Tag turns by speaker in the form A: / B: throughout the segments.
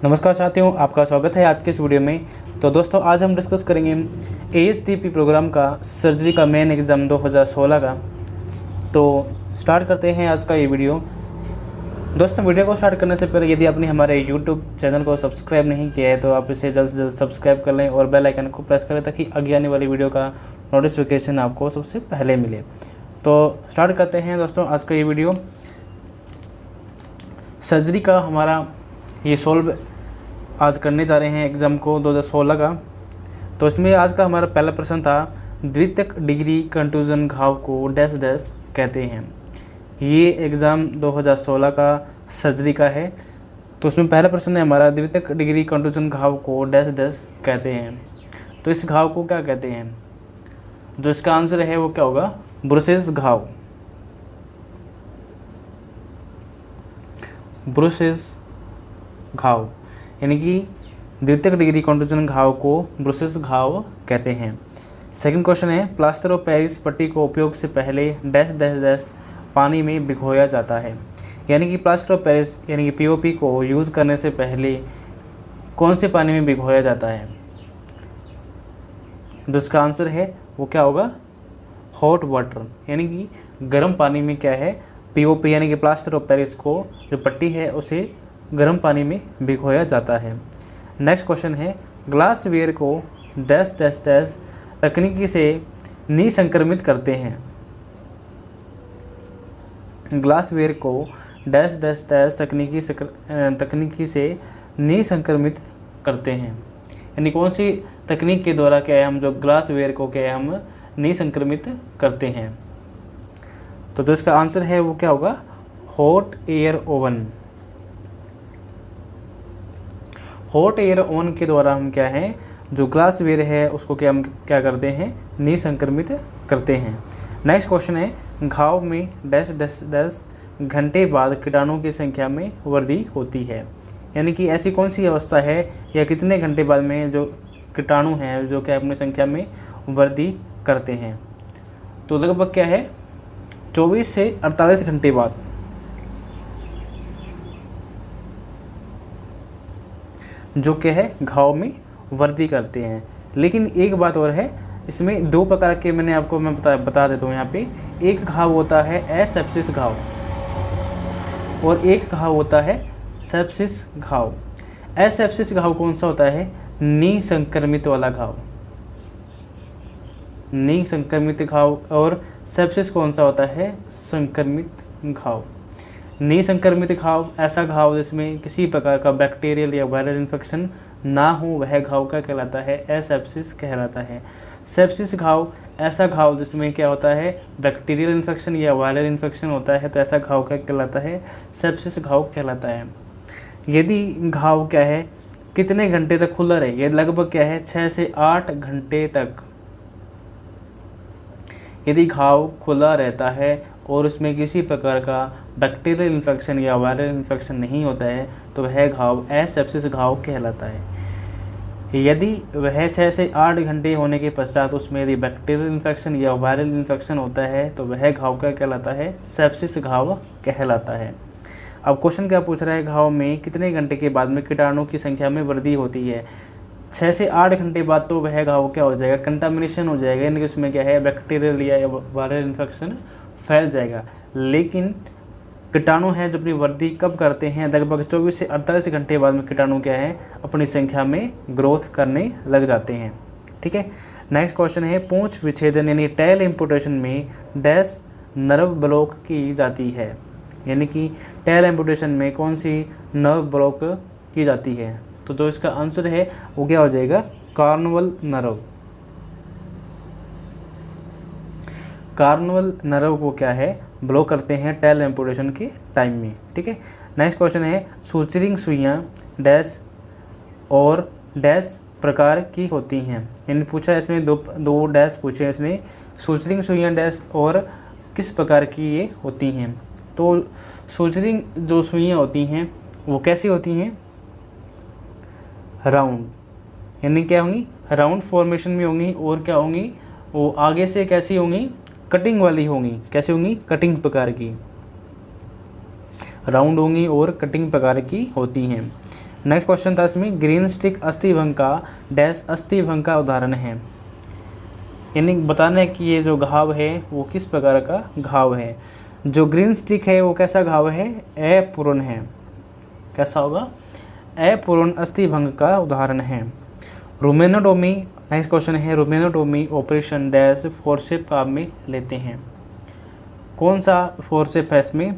A: नमस्कार साथियों, आपका स्वागत है आज के इस वीडियो में। तो दोस्तों, आज हम डिस्कस करेंगे AHTP प्रोग्राम का सर्जरी का मेन एग्ज़ाम 2016 का। तो स्टार्ट करते हैं आज का ये वीडियो। दोस्तों, वीडियो को स्टार्ट करने से पहले यदि आपने हमारे YouTube चैनल को सब्सक्राइब नहीं किया है तो आप इसे जल्द से जल्द सब्सक्राइब कर लें और बेल आइकन को प्रेस करें ताकि आगे आने वाली वीडियो का नोटिफिकेशन आपको सबसे पहले मिले। तो स्टार्ट करते हैं दोस्तों आज का ये वीडियो। सर्जरी का हमारा ये सोल्व आज करने जा रहे हैं एग्ज़ाम को 2016 का। तो इसमें आज का हमारा पहला प्रश्न था, द्वितीयक डिग्री कंटूजन घाव को डैश डैश कहते हैं। ये एग्ज़ाम 2016 का सर्जरी का है। तो इसमें पहला प्रश्न है हमारा, द्वितीयक डिग्री कंटूजन घाव को डैश डैश कहते हैं। तो इस घाव को क्या कहते हैं? जो इसका आंसर है वो क्या होगा? ब्रुसेस घाव। ब्रुसेस घाव यानी कि द्वितीयक डिग्री कंटूजन घाव को ब्रुसेस घाव कहते हैं। सेकंड क्वेश्चन है, प्लास्टर ऑफ पेरिस पट्टी को उपयोग से पहले डैश डैश डैश पानी में भिगोया जाता है। यानी कि प्लास्टर ऑफ पेरिस यानी कि POP को यूज़ करने से पहले कौन से पानी में भिगोया जाता है? जिसका आंसर है वो क्या होगा? Hot water. यानी कि गर्म पानी में क्या है? POP यानी कि प्लास्टर ऑफ पेरिस को जो पट्टी है उसे गर्म पानी में भिगोया जाता है। नेक्स्ट क्वेश्चन है, ग्लासवेयर को डैश डैश डैश तकनीकी से निसंक्रमित करते हैं। ग्लासवेयर को डैश डैश डैश तकनीकी से निसंक्रमित करते हैं। यानी कौन सी तकनीक के द्वारा क्या है हम जो ग्लासवेयर को क्या है हम निसंक्रमित करते हैं? तो जो इसका आंसर है वो क्या होगा? Hot air oven. Hot air oven के द्वारा हम क्या है जो ग्लासवेयर है उसको क्या हम क्या करते हैं? निसंक्रमित करते हैं। नेक्स्ट क्वेश्चन है, घाव में डैश डैश डैश घंटे बाद कीटाणुओं की संख्या में वृद्धि होती है। यानी कि ऐसी कौन सी अवस्था है या कितने घंटे बाद में जो कीटाणु हैं जो क्या अपनी संख्या में वृद्धि करते हैं? तो लगभग क्या है 24 से 48 घंटे बाद। जो क्या है घाव में वृद्धि करते हैं। लेकिन एक बात और है, इसमें दो प्रकार के मैं बता देता हूँ यहाँ पे। एक घाव होता है एसेप्सिस घाव और एक घाव होता है सेप्सिस घाव। एसेप्सिस घाव कौन सा होता है? निसंक्रमित वाला घाव। निसंक्रमित घाव। और सेप्सिस कौन सा होता है? संक्रमित घाव। निसंक्रमित घाव ऐसा घाव जिसमें किसी प्रकार का बैक्टीरियल या वायरल इन्फेक्शन ना हो, वह घाव का कहलाता है? एसेप्सिस कहलाता है। सेप्सिस घाव ऐसा घाव जिसमें क्या होता है? बैक्टीरियल इन्फेक्शन या वायरल इन्फेक्शन होता है, तो ऐसा घाव क्या कहलाता है? सेप्सिस घाव कहलाता है। यदि घाव क्या है कितने घंटे तक खुला रहे? ये लगभग क्या है 6 से 8 घंटे तक यदि घाव खुला रहता है और उसमें किसी प्रकार का बैक्टीरियल इन्फेक्शन या वायरल इन्फेक्शन नहीं होता है तो वह घाव एसेप्सिस घाव कहलाता है। यदि वह 6 से 8 घंटे होने के पश्चात उसमें यदि बैक्टीरियल इन्फेक्शन या वायरल इन्फेक्शन होता है तो वह घाव क्या कहलाता है? सेप्सिस घाव कहलाता है। अब क्वेश्चन क्या पूछ रहा है, घाव में कितने घंटे के बाद में कीटाणुओं की संख्या में वृद्धि होती है? 6 से 8 घंटे बाद तो वह घाव क्या हो जाएगा? कंटामिनेशन हो जाएगा, यानी कि उसमें क्या है बैक्टीरियल या वायरल इन्फेक्शन फैल जाएगा। लेकिन कीटाणु हैं जो अपनी वृद्धि कब करते हैं? लगभग 24 से 48 घंटे बाद में कीटाणु क्या है अपनी संख्या में ग्रोथ करने लग जाते हैं। ठीक है। नेक्स्ट क्वेश्चन है, पूंछ विच्छेदन यानी टेल एम्पुटेशन में डैश नर्व ब्लॉक की जाती है। यानी कि टेल एम्पुटेशन में कौन सी नर्व ब्लॉक की जाती है? तो जो इसका आंसर है वो क्या हो जाएगा? कार्नवल नर्व। कार्नवल नर्व को क्या है ब्लॉक करते हैं टेल एम्पुटेशन के टाइम में। ठीक है। नेक्स्ट क्वेश्चन है, सूचरिंग सुइयाँ डैश और डैश प्रकार की होती हैं। यानी पूछा इसमें दो डैश पूछे इसने, सूचरिंग सुइयाँ डैश और किस प्रकार की ये होती हैं? तो सूचरिंग जो सुइयाँ होती हैं वो कैसी होती हैं? राउंड। यानी क्या होंगी? राउंड फॉर्मेशन में होंगी। और क्या होंगी? वो आगे से कैसी होंगी? कटिंग वाली होंगी। कैसे होंगी? कटिंग प्रकार की। राउंड होंगी और कटिंग प्रकार की होती हैं। नेक्स्ट क्वेश्चन था इसमें, ग्रीन स्टिक अस्थिभंग का डैश अस्थिभंग का उदाहरण है। यानी बताना है कि ये जो घाव है वो किस प्रकार का घाव है। जो ग्रीन स्टिक है वो कैसा घाव है, अपूर्ण है। कैसा होगा, अपूर्ण अस्थिभंग का उदाहरण है। रोमेनोटोमी, नेक्स्ट क्वेश्चन है, रोमेनोटोमी ऑपरेशन डैश फोर्सेप काम में लेते हैं। कौन सा फोर्सेप है इसमें,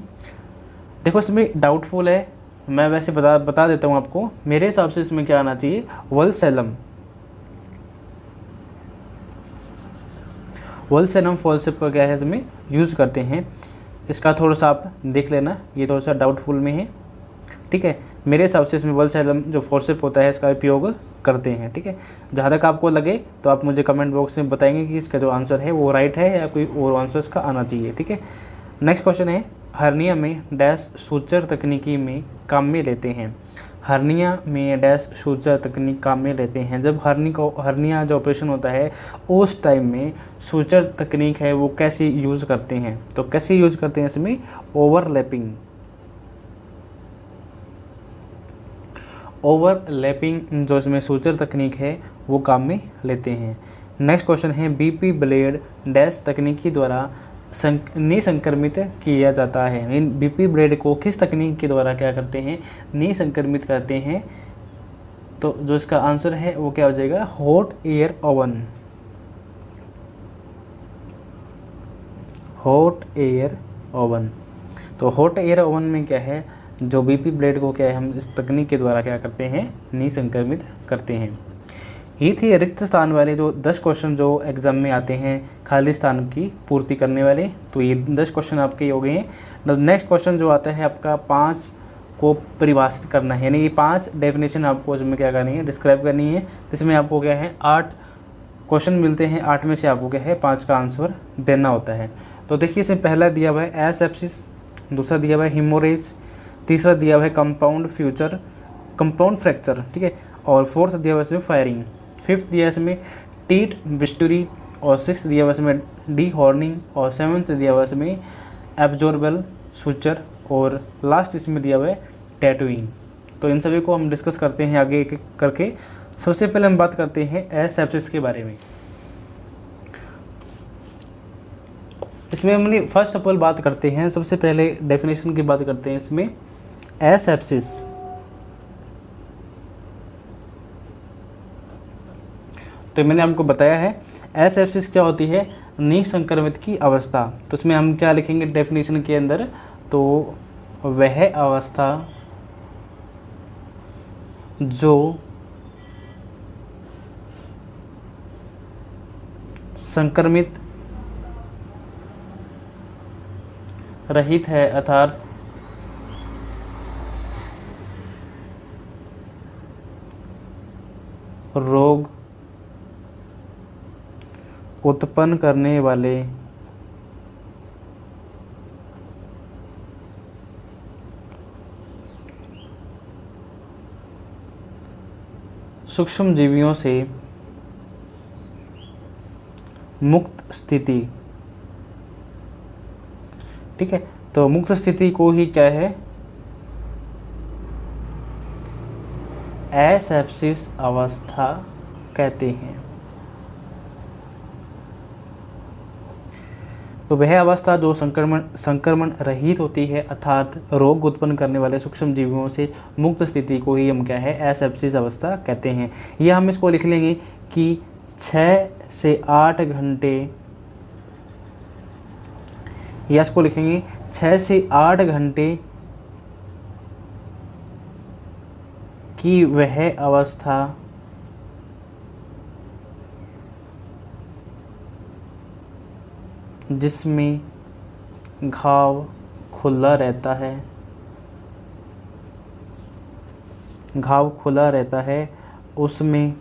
A: देखो इसमें डाउटफुल है, मैं वैसे बता देता हूँ आपको। मेरे हिसाब से इसमें क्या आना चाहिए, वल्सेलम। वल्सेलम फोर्सेप का क्या है इसमें यूज़ करते हैं। इसका थोड़ा सा आप देख लेना, ये थोड़ा सा डाउटफुल में है, ठीक है। मेरे हिसाब से इसमें वल्सेलम जो फोर्सेप होता है इसका उपयोग करते हैं, ठीक है। जहाँ तक आपको लगे तो आप मुझे कमेंट बॉक्स में बताएंगे कि इसका जो आंसर है वो राइट है या कोई और आंसर इसका आना चाहिए, ठीक है। नेक्स्ट क्वेश्चन है, हर्निया में डैश सूचर तकनीकी में काम में लेते हैं। हर्निया में डैश सूचर तकनीक काम में लेते हैं। जब हर्निया जो ऑपरेशन होता है उस टाइम में सूचर तकनीक है वो कैसे यूज़ करते हैं, तो कैसे यूज़ करते हैं इसमें, ओवरलैपिंग जो इसमें सूचर तकनीक है वो काम में लेते हैं। नेक्स्ट क्वेश्चन है, बीपी ब्लेड डैश तकनीकी द्वारा निसंक्रमित किया जाता है। इन बीपी ब्लेड को किस तकनीक के द्वारा क्या करते हैं, निसंक्रमित करते हैं। तो जो इसका आंसर है वो क्या हो जाएगा, hot air oven. Hot air oven, तो हॉट एयर ओवन में क्या है, जो बीपी ब्लेड को क्या है हम इस तकनीक के द्वारा क्या करते हैं, निसंक्रमित करते हैं। ये थे रिक्त स्थान वाले जो 10 क्वेश्चन जो एग्ज़ाम में आते हैं खाली स्थान की पूर्ति करने वाले। तो ये 10 क्वेश्चन आपके हो गए हैं। नेक्स्ट क्वेश्चन जो आता है आपका 5 को परिभाषित करना है, यानी ये 5 डेफिनेशन आपको इसमें क्या करनी है, डिस्क्राइब करनी है। इसमें आपको क्या है 8 क्वेश्चन मिलते हैं, 8 में से आपको क्या है 5 का आंसर देना होता है। तो देखिए इसमें पहला दिया हुआ है एसेप्सिस, दूसरा दिया हुआ है हीमोरेज, तीसरा दिया हुआ है कंपाउंड फ्रैक्चर, ठीक है, और फोर्थ दिया हुआ है इसमें फायरिंग, फिफ्थ दिया है इसमें टीट बिस्टुरी, और सिक्स दिया हुआ है इसमें डी हॉर्निंग, और सेवन्थ दिया हुआ है इसमें एब्जॉर्बल सूचर, और लास्ट इसमें दिया हुआ है टैटूइंग। तो इन सभी को हम डिस्कस करते हैं आगे एक एक करके। सबसे पहले हम बात करते हैं एसेप्सिस के बारे में। इसमें हमने फर्स्ट ऑफ ऑल बात करते हैं, सबसे पहले डेफिनेशन की बात करते हैं इसमें। एसेप्सिस, तो मैंने आपको बताया है एसेप्सिस क्या होती है, निसंक्रमित की अवस्था। तो इसमें हम क्या लिखेंगे डेफिनेशन के अंदर, तो वह अवस्था जो संक्रमित रहित है, अर्थात रोग उत्पन्न करने वाले सूक्ष्म जीवियों से मुक्त स्थिति, ठीक है। तो मुक्त स्थिति को ही क्या है, एसेप्सिस अवस्था कहते हैं। तो वह अवस्था जो संक्रमण रहित होती है, अर्थात रोग उत्पन्न करने वाले सूक्ष्म जीवों से मुक्त स्थिति को ही हम क्या है, एसेप्सिस अवस्था कहते हैं। यह हम इसको लिख लेंगे कि 6 से 8 घंटे, या इसको लिखेंगे 6 से 8 घंटे की वह अवस्था जिसमें घाव खुला रहता है, घाव खुला रहता है, उसमें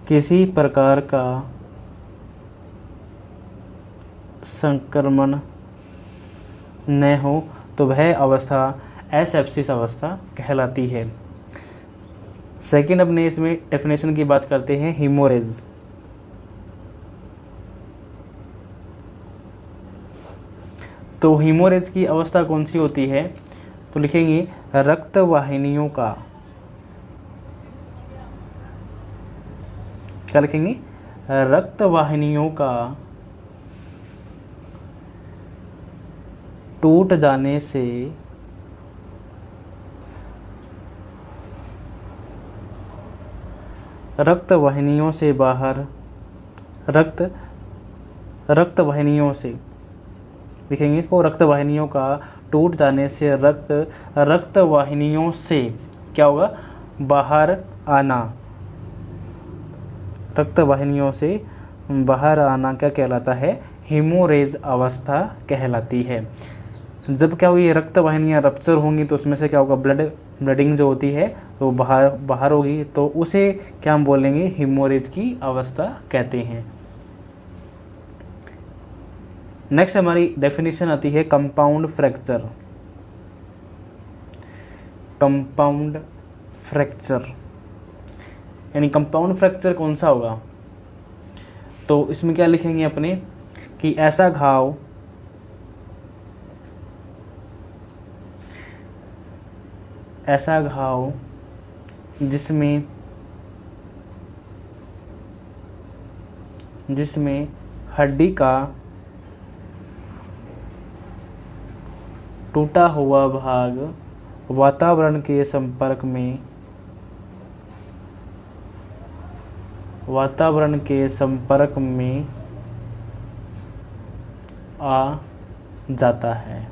A: किसी प्रकार का संक्रमण न हो, तो वह अवस्था एसेप्सिस अवस्था कहलाती है। सेकेंड अपने इसमें डेफिनेशन की बात करते हैं, हीमोरेज। तो हीमोरेज की अवस्था कौन सी होती है, तो लिखेंगे रक्तवाहिनियों का, क्या लिखेंगे, रक्तवाहिनियों का टूट जाने से रक्तवाहिनियों से बाहर, रक्तवाहिनियों से लिखेंगे इसको, रक्तवाहिनियों का टूट जाने से रक्तवाहिनियों से क्या होगा, बाहर आना, रक्तवाहिनियों से बाहर आना क्या कहलाता है, हीमोरेज अवस्था कहलाती है। जब क्या हुई, रक्तवाहिनियाँ रप्चर होंगी तो उसमें से क्या होगा, ब्लडिंग जो होती है तो बाहर होगी, तो उसे क्या हम बोलेंगे, हीमोरेज की अवस्था कहते हैं। नेक्स्ट हमारी डेफिनेशन आती है कंपाउंड फ्रैक्चर। कंपाउंड फ्रैक्चर यानी कंपाउंड फ्रैक्चर कौन सा होगा, तो इसमें क्या लिखेंगे अपने कि ऐसा घाव जिसमें हड्डी का टूटा हुआ भाग वातावरण के संपर्क में आ जाता है।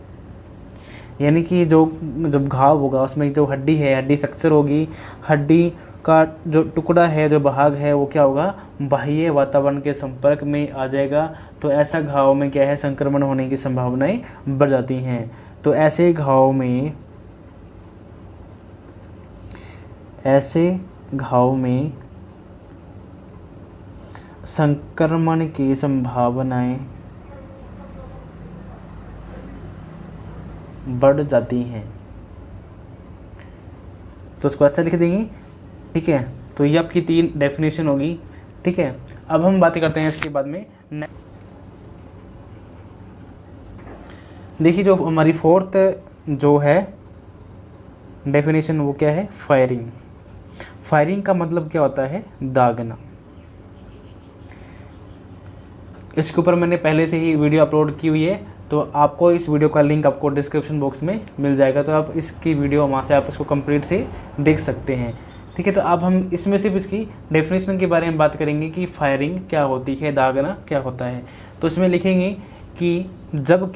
A: यानी कि जब घाव होगा उसमें जो हड्डी है, हड्डी फ्रैक्चर होगी, हड्डी का जो टुकड़ा है, जो भाग है, वो क्या होगा, बाह्य वातावरण के संपर्क में आ जाएगा। तो ऐसा घाव में क्या है, संक्रमण होने की संभावनाएं बढ़ जाती हैं। तो ऐसे घाव में संक्रमण की संभावनाएं बढ़ जाती हैं। तो इसको ऐसे लिख देंगे, ठीक है। तो ये आपकी 3 डेफिनेशन होगी, ठीक है। अब हम बातें करते हैं इसके बाद में। देखिए जो हमारी 4th जो है डेफिनेशन वो क्या है, फायरिंग। फायरिंग का मतलब क्या होता है, दागना। इसके ऊपर मैंने पहले से ही वीडियो अपलोड की हुई है, तो आपको इस वीडियो का लिंक आपको डिस्क्रिप्शन बॉक्स में मिल जाएगा, तो आप इसकी वीडियो वहाँ से आप इसको कंप्लीट से देख सकते हैं, ठीक है। तो अब हम इसमें सिर्फ इसकी डेफिनेशन के बारे में बात करेंगे कि फायरिंग क्या होती है, दागना क्या होता है। तो इसमें लिखेंगे कि जब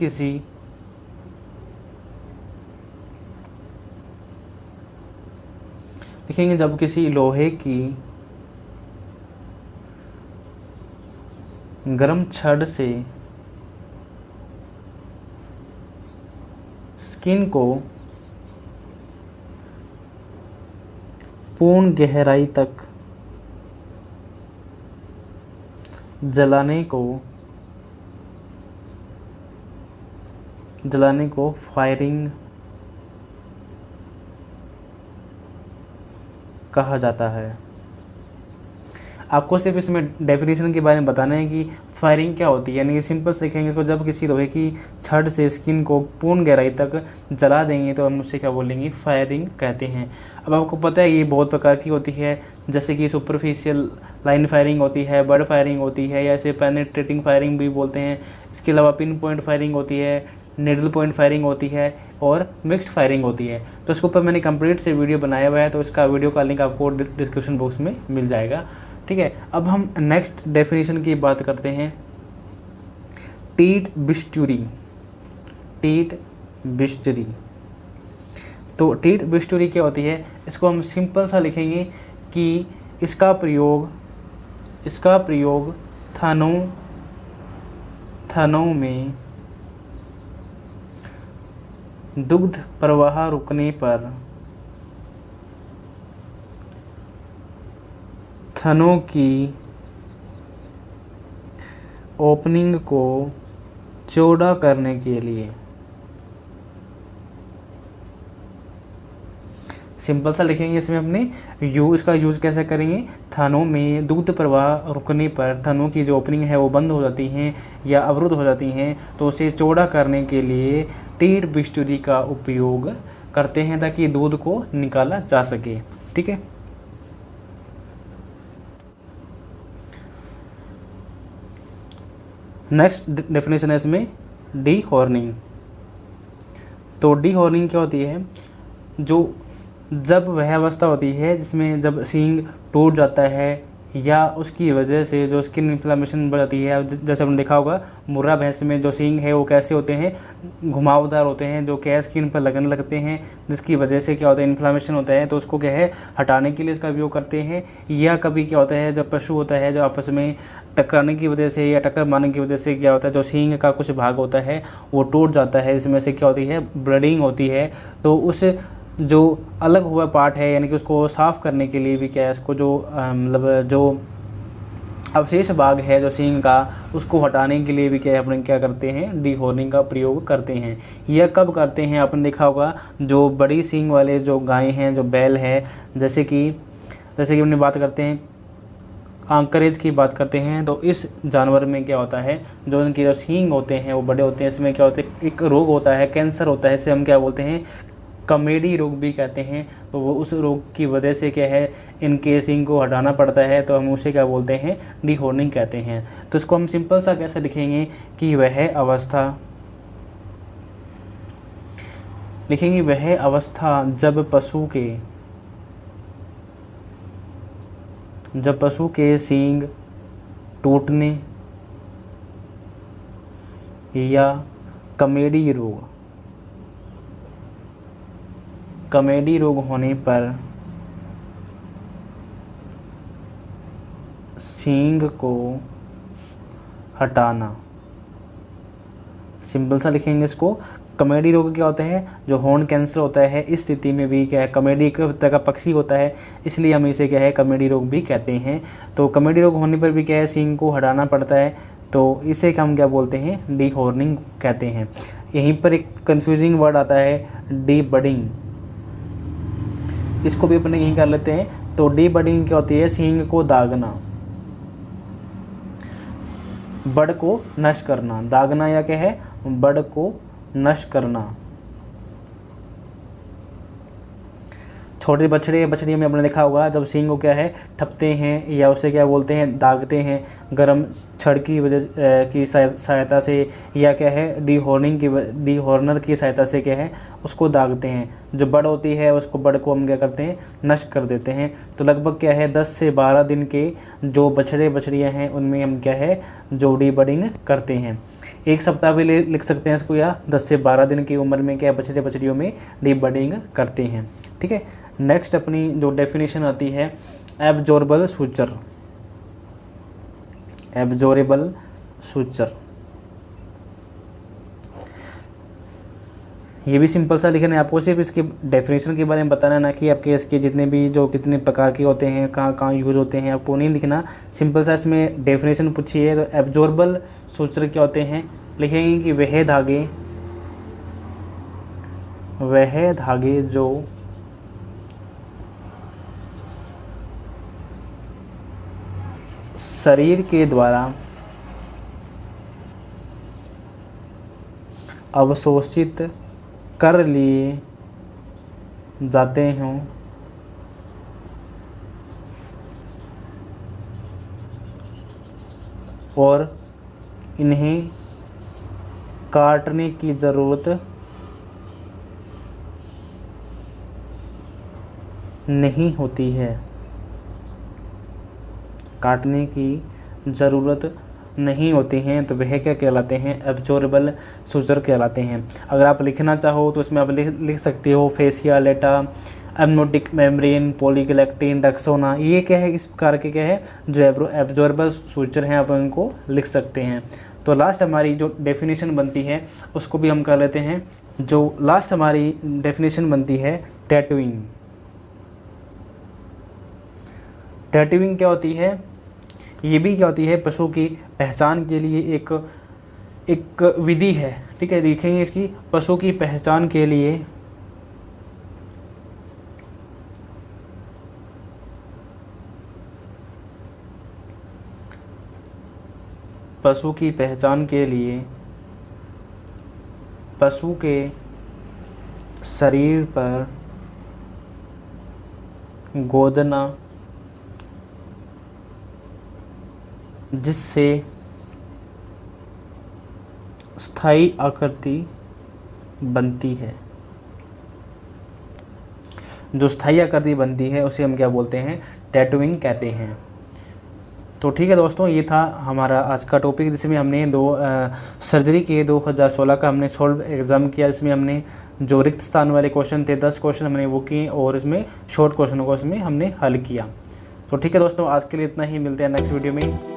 A: किसी लोहे की गर्म छड़ से स्किन को पूर्ण गहराई तक जलाने को फायरिंग कहा जाता है। आपको सिर्फ इसमें डेफिनेशन के बारे में बताना है कि फायरिंग क्या होती है। यानी कि सिंपल सीखेंगे तो जब किसी लोहे की छड़ से स्किन को पूर्ण गहराई तक जला देंगे तो हम उससे क्या बोलेंगे, फायरिंग कहते हैं। अब आपको पता है ये बहुत प्रकार की होती है, जैसे कि सुपरफिशियल लाइन फायरिंग होती है, बर्ड फायरिंग होती है, या इसे पेनिट्रेटिंग फायरिंग भी बोलते हैं। इसके अलावा पिन पॉइंट फायरिंग होती है, निडल पॉइंट फायरिंग होती है और मिक्स्ड फायरिंग होती है। तो इसके ऊपर मैंने कंप्लीट से वीडियो बनाया हुआ है, तो इसका वीडियो का लिंक आपको डिस्क्रिप्शन बॉक्स में मिल जाएगा, ठीक है। अब हम नेक्स्ट डेफिनेशन की बात करते हैं, टीट बिस्टुरी। तो टीट बिस्टुरी क्या होती है, इसको हम सिंपल सा लिखेंगे कि इसका प्रयोग थनों में दुग्ध प्रवाह रुकने पर थनों की ओपनिंग को चौड़ा करने के लिए, सिंपल सा लिखेंगे इसमें अपने इसका यूज़ कैसे करेंगे, थनों में दुग्ध प्रवाह रुकने पर थनों की जो ओपनिंग है वो बंद हो जाती हैं या अवरुद्ध हो जाती हैं, तो उसे चौड़ा करने के लिए टीट बिस्टुरी का उपयोग करते हैं ताकि दूध को निकाला जा सके। ठीक है। नेक्स्ट डेफिनेशन है इसमें डी हॉर्निंग। तो डी हॉर्निंग क्या होती है, जब वह अवस्था होती है जिसमें जब सींग टूट जाता है या उसकी वजह से जो स्किन इन्फ्लेमेशन बढ़ जाती है। जैसे हमने देखा होगा मुर्रा भैंस में जो सींग है वो कैसे होते हैं, घुमावदार होते हैं, जो क्या स्किन पर लगने लगते हैं, जिसकी वजह से क्या होता है, इन्फ्लेमेशन होता है। तो उसको क्या है, हटाने के लिए इसका उपयोग करते हैं। या कभी क्या होता है, जब पशु होता है जो आपस में टकराने की वजह से या टक्कर मारने की वजह से क्या होता है, जो सींग का कुछ भाग होता है वो टूट जाता है, इसमें से क्या होती है, ब्लीडिंग होती है। तो उस जो अलग हुआ पार्ट है, यानी कि उसको साफ़ करने के लिए भी क्या है, इसको जो मतलब जो अवशेष भाग है जो सींग का, उसको हटाने के लिए भी क्या है, अपन क्या करते हैं, डी हॉर्निंग का प्रयोग करते हैं। यह कब करते हैं, आपने देखा होगा जो बड़ी सींग वाले जो गाय हैं, जो बैल है, जैसे कि अपनी बात करते हैं अंकरेज की बात करते हैं, तो इस जानवर में क्या होता है, जो उनके जो सींग होते हैं वो बड़े होते हैं। इसमें क्या होता है, एक रोग होता है, कैंसर होता है, इसे हम क्या बोलते हैं, कमेडी रोग भी कहते हैं। तो वो उस रोग की वजह से क्या है, इनके सींग को हटाना पड़ता है, तो हम उसे क्या बोलते हैं, डी हॉर्निंग कहते हैं। तो इसको हम सिंपल सा कैसे लिखेंगे कि वह अवस्था जब पशु के सींग टूटने या कमेडी रोग होने पर सींग को हटाना। सिंपल सा लिखेंगे इसको। कमेडी रोग क्या होता है, जो हॉर्न कैंसर होता है, इस स्थिति में भी क्या है, कमेडी एक तरह का पक्षी होता है, इसलिए हम इसे क्या है, कमेडी रोग भी कहते हैं। तो कमेडी रोग होने पर भी क्या है, सींग को हटाना पड़ता है, तो इसे हम क्या बोलते हैं, डी हॉर्निंग कहते हैं। यहीं पर एक कंफ्यूजिंग वर्ड आता है डी बडिंग, इसको भी अपने यहीं कर लेते हैं। तो डी बडिंग क्या होती है, सींग को दागना, बड़ को नष्ट करना। दागना या क्या है, बड़ को नष्ट करना। छोटे बछड़े बछड़ियों में आपने देखा होगा, जब सींग को क्या है, ठपते हैं या उसे क्या बोलते हैं, दागते हैं, गर्म छड़ की वजह की सहायता से, या क्या है, डी हॉर्नर की सहायता से क्या है, उसको दागते हैं। जो बड़ होती है उसको, बड़ को हम क्या करते हैं, नष्ट कर देते हैं। तो लगभग क्या है, 10 से 12 दिन के जो बछड़े बछड़ियाँ हैं उनमें हम क्या है, जो डी बडिंग करते हैं। एक सप्ताह भी लिख सकते हैं इसको, या 10 से 12 दिन की उम्र में क्या बछड़े बछड़ियों में डी बडिंग करते हैं। ठीक है। नेक्स्ट अपनी जो डेफिनेशन आती है एब्जॉर्बल सूचर। ये भी सिंपल सा लिखना है आपको, सिर्फ इसके डेफिनेशन के बारे में बताना, ना कि आपके इसके जितने भी जो कितने प्रकार के होते हैं, कहाँ कहाँ यूज़ होते हैं, आपको नहीं लिखना। सिंपल सा इसमें डेफिनेशन पूछी है। तो एब्जॉर्बल सूचर क्या होते हैं, लिखेंगे कि वह धागे जो शरीर के द्वारा अवशोषित कर लिए जाते हों और इन्हें काटने की ज़रूरत नहीं होती है, काटने की ज़रूरत नहीं होती हैं, तो वह क्या कहलाते हैं, एब्जॉर्बल सूचर कहलाते हैं। अगर आप लिखना चाहो तो इसमें आप लिख सकते हो फेसिया लेटा, एमनोटिक मेम्ब्रेन, पॉलीगैलेक्टिन, रक्सोना। ये क्या है, इस प्रकार के क्या है, जो एब्जॉर्बल सूचर हैं, आप इनको लिख सकते हैं। तो लास्ट हमारी जो डेफिनेशन बनती है उसको भी हम कर लेते हैं। जो लास्ट हमारी डेफिनेशन बनती है टैटूइंग। टैटूइंग क्या होती है, ये भी क्या होती है, पशु की पहचान के लिए एक विधि है। ठीक है, देखेंगे इसकी, पशु की पहचान के लिए पशु के शरीर पर गोदना जिससे स्थायी आकृति बनती है। जो स्थायी आकृति बनती है उसे हम क्या बोलते हैं, टैटूइंग कहते हैं। तो ठीक है दोस्तों, ये था हमारा आज का टॉपिक, जिसमें हमने सर्जरी के 2016 का हमने सॉल्व एग्ज़ाम किया। इसमें हमने जो रिक्त स्थान वाले क्वेश्चन थे 10 क्वेश्चन हमने वो किए और इसमें शॉर्ट क्वेश्चनों को इसमें हमने हल किया। तो ठीक है दोस्तों, आज के लिए इतना ही, मिलते हैं नेक्स्ट वीडियो में।